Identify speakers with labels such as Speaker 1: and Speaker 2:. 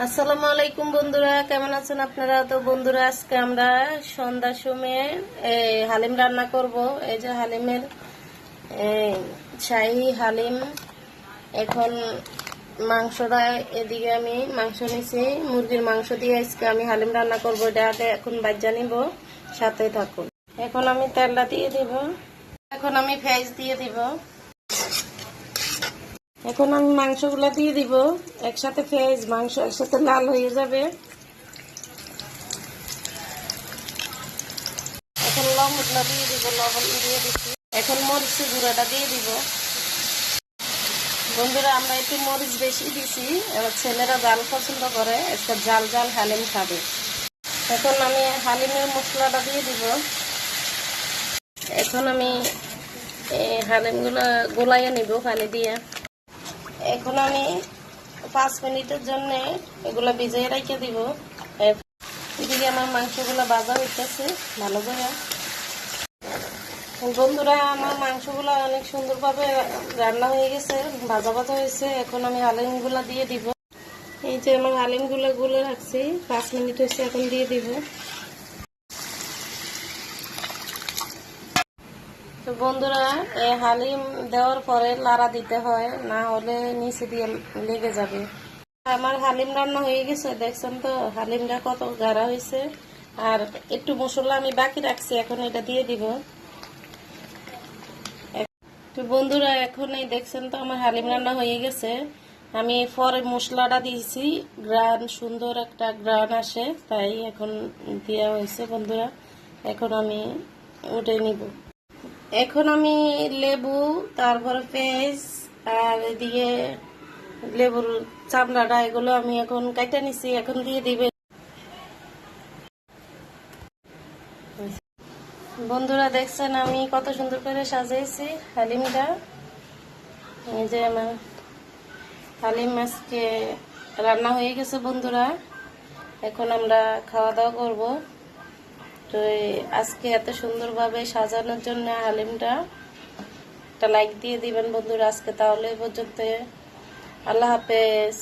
Speaker 1: আসসালামু আলাইকুম বন্ধুরা, কেমন আছেন আপনারা? তো বন্ধুরা, আজকে আমরা সন্ধ্যার সময় হালিম রান্না করব। এই যে হালিমের শাহী হালিম। এখন মাংসটা এদিকে আমি মাংস নিছি, মুরগির মাংস দিয়ে আজকে আমি হালিম রান্না করব। এটা আগে এখন বাজ্জা নিব, সাথে থাকুন। এখন আমি তেলটা দিয়ে দিব। এখন আমি পেঁয়াজ দিয়ে দিব। এখন আমি মাংসগুলো দিয়ে দিব একসাথে। পেঁয়াজ মাংস একসাথে লাল হয়ে যাবে। এখন লবণটা দিয়ে দিব, লবণ দিয়ে দিচ্ছি। এখন মরিচের গুঁড়াটা দিয়ে দিব। বন্ধুরা, আমরা একটু মরিচ বেশি দিছি, এবার ছেলেরা জাল পছন্দ করে, একটা জাল জাল হালিম খাবে। এখন আমি হালিমের মশলাটা দিয়ে দিব। এখন আমি হালিমগুলো গোলাইয়া নিব পানি দিয়ে। এখন আমি 5 মিনিটের জন্য এগুলো ভিজিয়ে রেখে দিব। এদিকে আমার মাংসগুলো ভাজা হইতেছে ভালো করে। বন্ধুরা, আমার মাংসগুলো অনেক সুন্দরভাবে রান্না হয়ে গেছে, ভাজা ভাজা হয়েছে। এখন আমি হালিমগুলো দিয়ে দিব। এই যে আমার হালিমগুলো গুলে রাখছি, 5 মিনিট হয়েছে, এখন দিয়ে দিব। তো বন্ধুরা, এই হালিম দেওয়ার পরে লাড়া দিতে হয়, না হলে নিচে দিয়ে লেগে যাবে। আমার হালিম রান্না হয়ে গেছে, দেখছেন তো হালিমটা কত গাঢ়া হয়েছে। আর একটু মশলা আমি বাকি রাখছি, এখন এটা দিয়ে দিব। তো বন্ধুরা, এখন এই দেখছেন তো আমার হালিম রান্না হয়ে গেছে। আমি পরে মশলাটা দিয়েছি, গ্রান সুন্দর একটা গ্রান আসে, তাই এখন দেওয়া হয়েছে। বন্ধুরা, এখন আমি উঠে নিব। এখন আমি লেবু, তারপরে পেঁয়াজ, আর এদিকে লেবুর চামড়াটা, এগুলো আমি এখন কাটা নিছি, এখন দিয়ে দিবে। বন্ধুরা, দেখছেন আমি কত সুন্দর করে সাজিয়েছি হালিমটা। এই যে আমার হালিম আজকে রান্না হয়ে গেছে বন্ধুরা। এখন আমরা খাওয়া দাওয়া করব। তো আজকে এত সুন্দরভাবে সাজানোর জন্য হালিমটা একটা লাইক দিয়ে দিবেন বন্ধুরা। আজকে তাহলে এই পর্যন্ত। আল্লাহ হাফেজ।